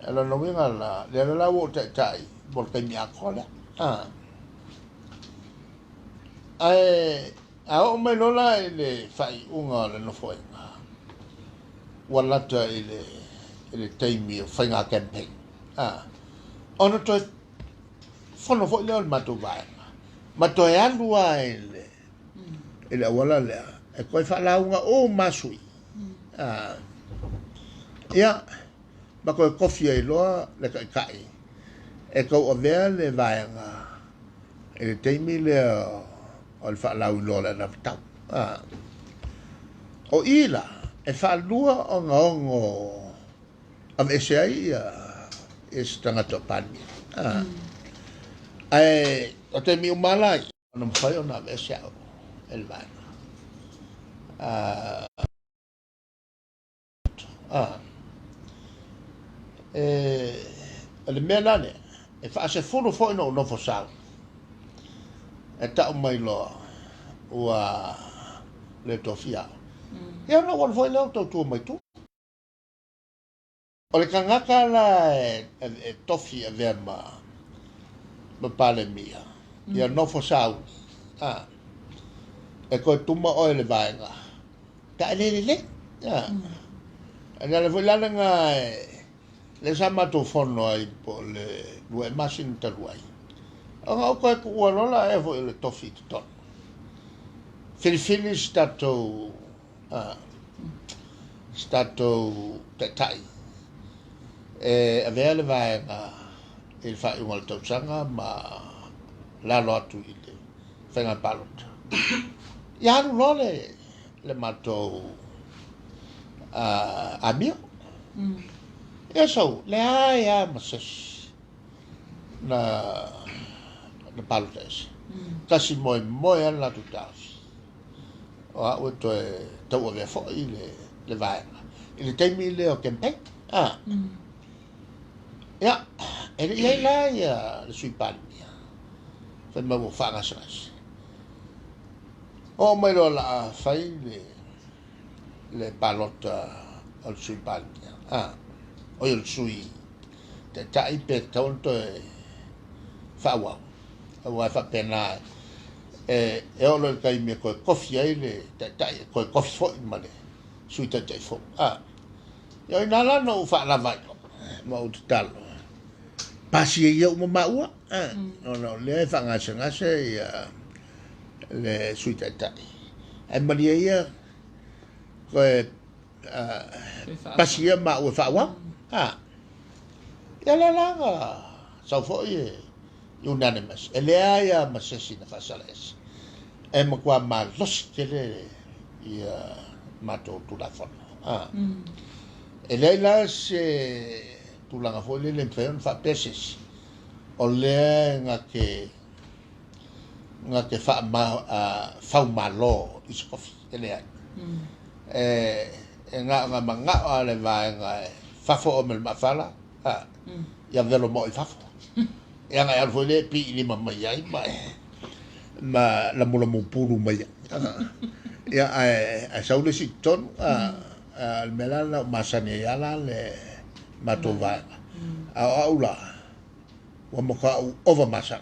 E lona winga la, le la wo te tai, bol teimi akola. A o mai lola ele fai unga le no foinga. Walata ele teimi o whainga campaign. Ono toi fono fo le mato vai. Mato e alua ele wala le. E koi fa la unga o masui. Ia ba ko kofi e loa le kai. E ko o vea le vai nga. E teimi le o le fa la ulo le na tau. O ila e fa lua o ngongo am esai e stanga to pani. O te mi umala, ona mwhai ona vese au, elvana. Le mea nane, e whaase furu fo ino nofo sao. E tau mai loa, ua le tofi au. Ia na wan foi leo tau tua mai tu. O le kangaka la e tofi a vea ma pale mia. Ia nofo sao. E koe tuma o le vaenga. Ta le. Ana le foi lana nga le sama to fono ai po le lue masin taluai. Anga o koe ku uanola e foi le tofi ton. Fili stato te tai. A vea le vaenga il fa un alto sanga ma la lo atu i le whenga palota. Ia anu lole le matou a mio. E so, le aia mases na palota ese. Kasi moe ala tu tausi. O a ue toe tau a vea fo i le vaenga. I le teimi le o kempeng. Ia, e le la ia le sui palmia. Fai mau whanga sanas. O mai lo la fai le palota o le sui palmia. O le sui te tai pe taunto e whawau. Awai whapena e olo le kai me koe kofi ai le te tai koe kofi fo i male. Sui te tai fo. Ia i nala no whaala vai. Mau te talo. Pasi e iau ma maua. No, le e whangase ia le sui te tai. E maria ia koe pasi ia maua whawa. Ia le langa. Sau fo i unanimous. E lea ia masesi na whasalesi. E makua ma losi te le ia mato tulafono. E leila se tulanga fo le mpheon fa peses. O le nga ke fa malo is kofi e lea. E nga manga o le vai nga fafo o mel mafala. Ia velo mo i fafo. Ia nga ia fo le pi ili mai ai ma la mula mo puru mai. Ia a saule si ton al melala masane yala le matova a ula wa moka over masa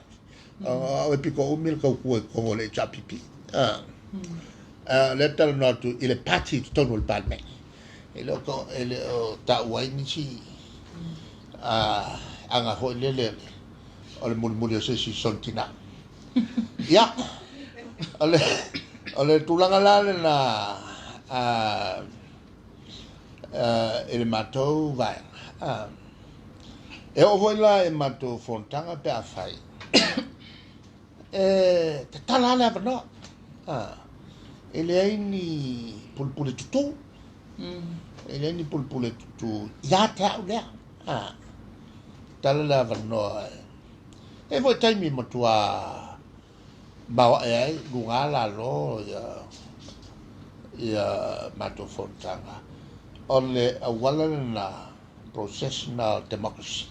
o piko umil ka ku ko le chapipi le tal no tu il est parti ton le palme e lo ko ele ta wai ni si anga ho le o le murmurio se si sontina ya ole tulanga la na ele matou vai e o voi la e matou fontanga pe a fai te tala la no ele ai ni pulpule tutu ele ni pulpule tutu ya ta le tala la no e voi tai mi matua bawa ai lunga la lo ya matou fontanga ole awala na processional democracy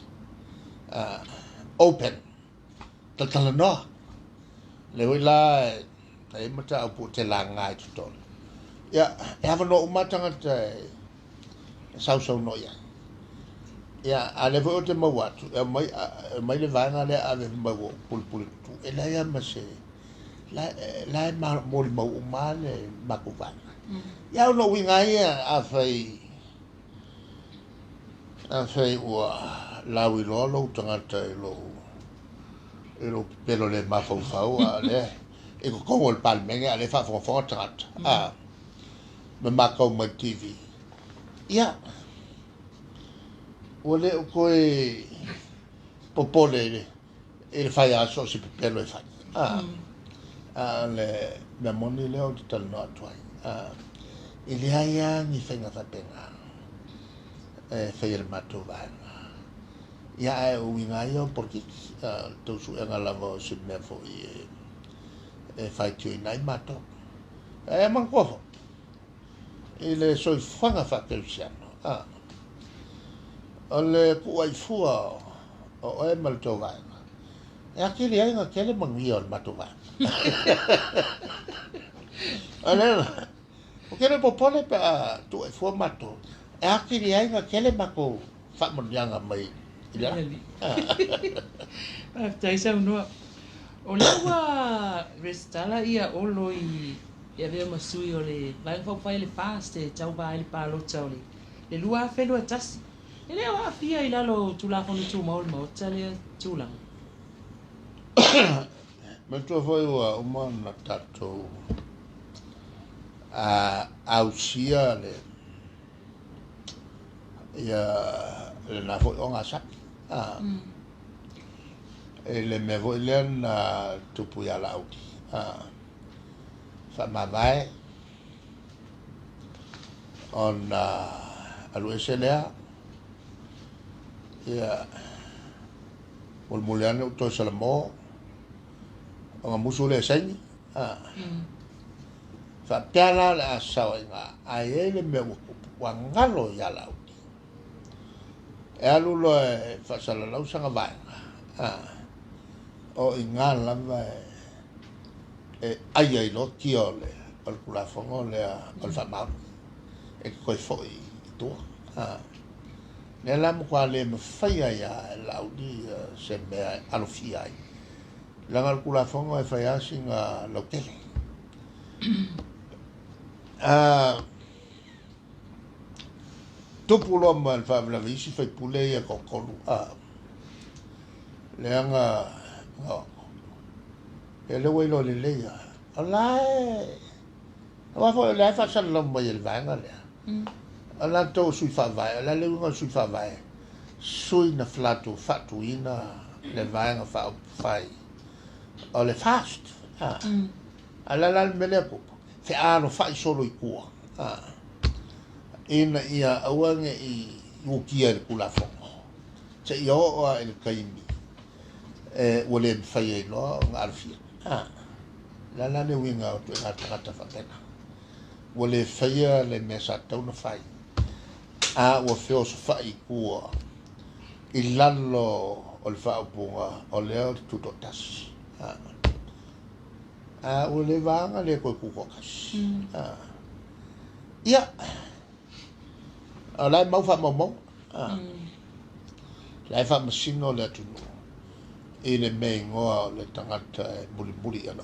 open tatala no le wila e mata apu te langa i ton ya e hava no umatanga te sau no ya ale vo te mawatu mai le vanga le ave mawo pul tu e la ya mase la ma mo umale makuvana ya no winga ia a fai ua lawi lo tangata lo pelo le mafau ale e ko ko el palmenga ale fa fo tangata me makau ma TV ya ole ko e popole e fai aso si pelo e fai le me moni le o tal no atwai ele aya ni fenga fa pena fai el mato vai ia e uinga ia porque tau su e ngalava se me fo e fai tui nai mato e mangkofo i le soi whanga whakeusiano o le kuai fua o e mal tau vaenga e akiri ainga kele mangia o le mato vaenga o le o kere popole pe a tu e fua mato e akiri ainga kele mako whamonianga mai ila tai sa no o le wa restala ia olo i ia vea masui o le vai fa fai le fast e tau vai le palo tau le lua fe lo tasi ele wa fia i lalo tu la fonu tu maul mo tale tu la me tu foi o umana tato ausia le ia le na foi onga sa ele me voi le na tupu ya lauti fa ma vai on alu eselea ia ol muliane to salamo on musule sengi fa piala la sawenga ai ele me wangalo ya lauti e alu lo fa sala lau sanga vai o ingala vai e ai lo tiole al kula fongo le al famau e koi foi tu ne la mo kwale me faia ya laudi se me alofia la al kula fongo e faia singa lo tele tu pulo mal fa la visi fai pule ya kokolu le anga ele wei lo le ya alai wa fo le fa san lo mo il vanga le ala to sui fa vai ala le ngo sui fa vai sui na flato fatuina le vanga fa fai o le fast ala la mele ko fe ano fai solo i kua ina ia awange i ukia kula fo se yo o el kaimi wole fai no alfia la le winga o tu na tata fatena wole fai le mesa tau na fai o feo so fai kua i lallo o le fa punga o le tu totas wole vanga le ko kukokas ia ala mau fa mo la fa masino le tu ele me ngoa le tangata buli ana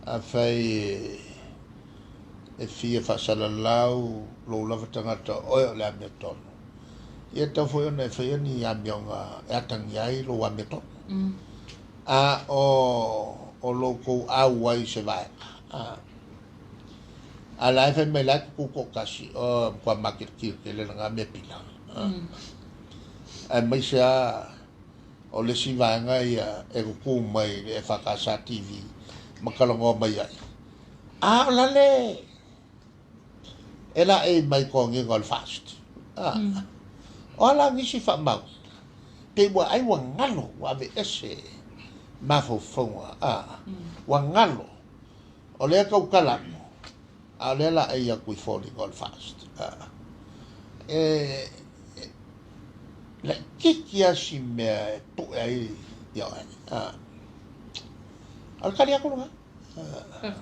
a fai e fia fa salalau lo lava tangata o le ameton ia ta foi ona fai ni amionga atang yai lo ameton o lo ko awai se vai a la fe me la ku ko kasi o kwa market ki le nga me pila a mai sa o le si vanga ia e ku mai e fakasa TV makalongo mai ai la le ela e mai ko ngi gol fast o la ni si fa mau pe wa ai wa ngalo wa be ese mafo fonga wa ngalo o le ka ukala a le la e ia ku foli gol fast la kikia si me tu ai ya al kali aku nga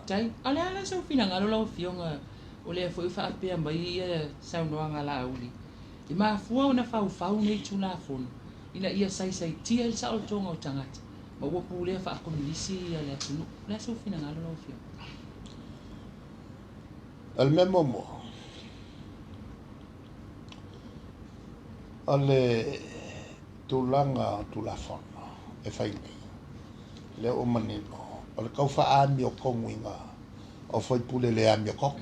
tai ala so fina ngalo lo fionga o le foi fa pe mai ia sa no ngala uli i ma fu ona fa nei tu la fon ina ia sai tia el sa o tonga o tangata ma wo pu le fa ko milisi ia le tu la so fina ngalo lo fionga al même moment ale tulanga tulafono e fai nei le o manino o le kaufa ami o konguinga o foi pule le ami o kong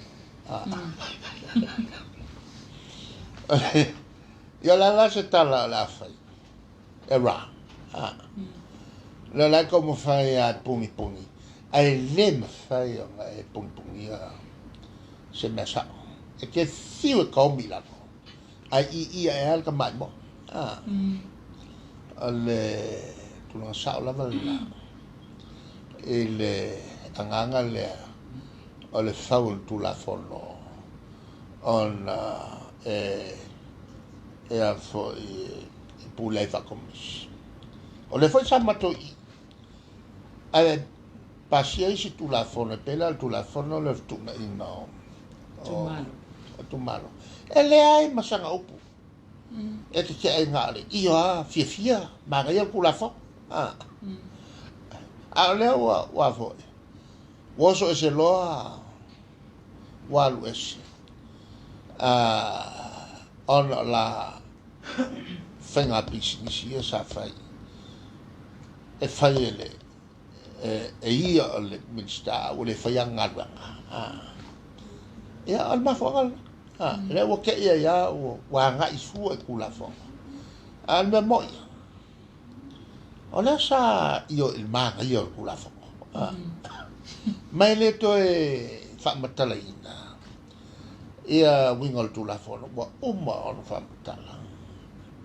ia la se tala la fai e ra la como fai a pungi ai le me fai e pungi se me sa e che fiu e kaumilano ai ia e alka mai mo ale tula sa la vala ele anganga le ole faul tula fono on a fo pour les vacances ole foi sa mato ale paciência tula fono pela tula fono le tu no tu malo ele ai masanga upu e te ai ngale ia fia maria tula fo le wa fo wo so se loa wa lues on la fenga business ia sa fai e fai ele ia le minsta o le fai ngala ia al ma fo le wo ke ia wa nga isu e kula fo al me mo ona sa io il manga io kula fo mai le to e fa matala ina ia wingol tu la fo wa on fa matala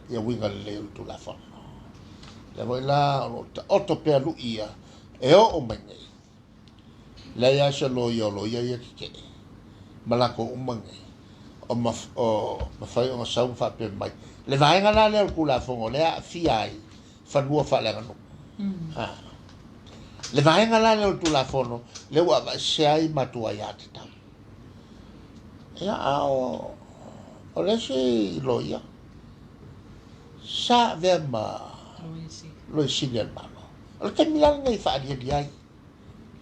ia wingol le tu la fo le voi la otto pe lu ia e o mengi le ia se lo ia ke malako mengi o ma fai o sa fa pe mai le vai ngala le kula fo le fi ai fa lua fa le ngano le vai ngala le tu la fono le wa se ai matua ya ta ya o le si lo ya sa vema lo si le malo o ke milan ngai fa dia dia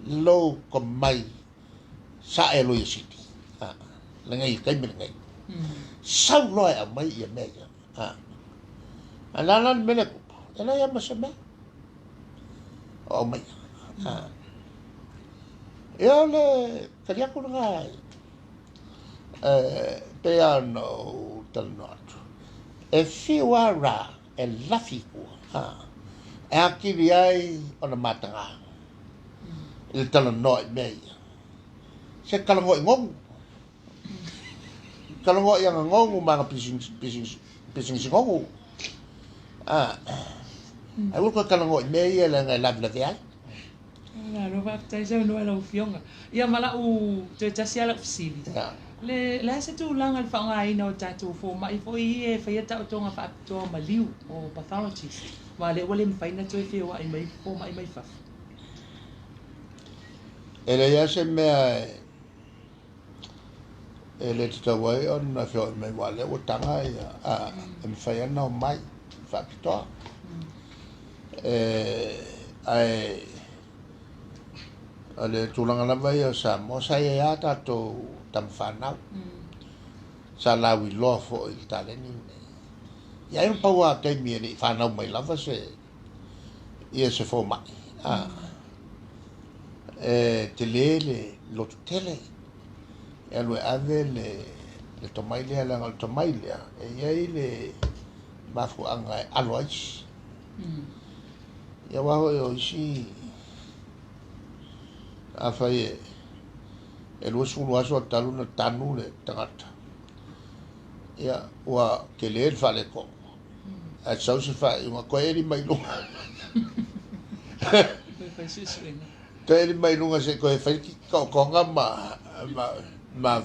lo ko mai sa e lo si le ngai kai mi ngai sa lo ya mai ya me ya alalan mele ela ya masame o mai eu le queria colocar piano talnato e fiwara e lafiku e akiri ai ona matanga il talano me se kalango ngong kalango yang ngong mga pising ngong ai wo ko kalango me ia la la via la no va ta já no ela ufionga ia mala u te tasia la fsili le la se tu langa fa ngai no tatu fo mai fo i fa ia ta tonga fa to maliu o pathologist ma le wole mfaina to fe wa mai fo mai fa ele ia se me ele te wai on na fo mai wale o tanga ia mfaia no mai fa to ai ale tulanga la vai sa mo sa ia ta to tam fanau sa la wi lo fo il taleni ya un po a te mi ni fanau mai la fa se ia se fo mai te le lo tele e lo ave le tomai le la ngal tomai le e ia le ma fu anga alois ya wa ho si a fai e lo sulu aso talu na tanu le tangata ya wa ke le fa le ko a sau se fa uma ko eri mai lo ko eri mai lo se ko e fa ki ko nga ma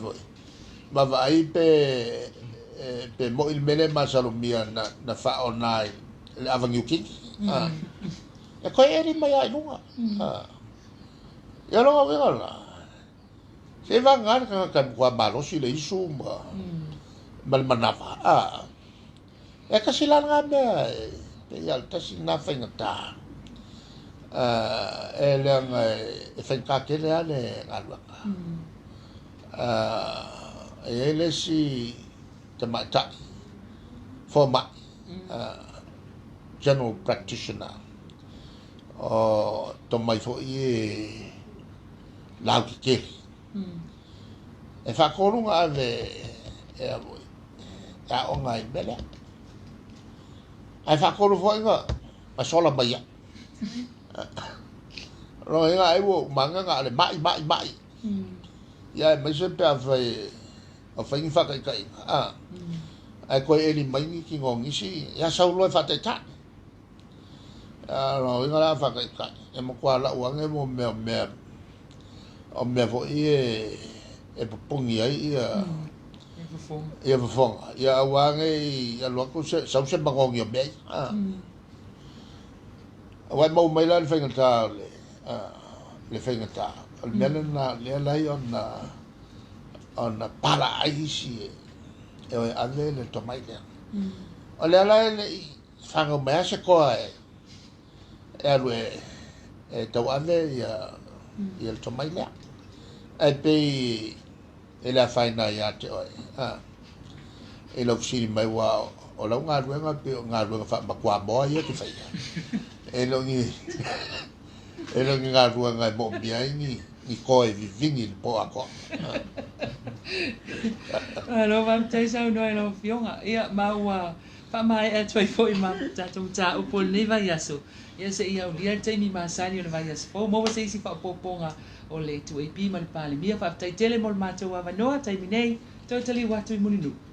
vai pe mo il mele ma salomia na fa online le avangiu ki e ko eri mai ai lunga ya lo nga la se va ngar kan kwa malo si le isu mal manava e ka sila nga me pe ya ta si na fa ngata e le nga e fa ka ke le ale alwa e le si te mata for ma general practitioner o to mai fo i la ki e fa korunga ave ya o ngai bele ai fa koru fo nga ma sola mai ro nga ai wo manga nga le mai ya me se pe ave a fa in fa kai ai koe e li maingi ki ngongisi ia saulo e whataitai lo inga la whakaikai e mo kua la uange mo mea o mea fo e pupungi ai ia wafonga ia uange ia luaku sau se mangongi o mea wai mau mai la le whaingata le whaingata al mele na lea lai ona para ai si e oi ave le tomai lea o lea lai le whanga mea se koa e alu e tau ave ia le tomai lea e pei e lea whaina ia te oi e lau siri mai wa o lau ngā ruenga pe o ngā ruenga wha makua moa ia te whaia e longi ngā ruenga e mo mia ni koe vivingi le po ako alo vam tai sau no alo fionga ia maua pa mai e toi foi ma tatu ta upo ni vai aso ia se ia ulia tai ni masani o vai aso po mo se si fa poponga o le tu e pi ma le pale mia fa tai tele mo mato wa no tai minei totally watu muninu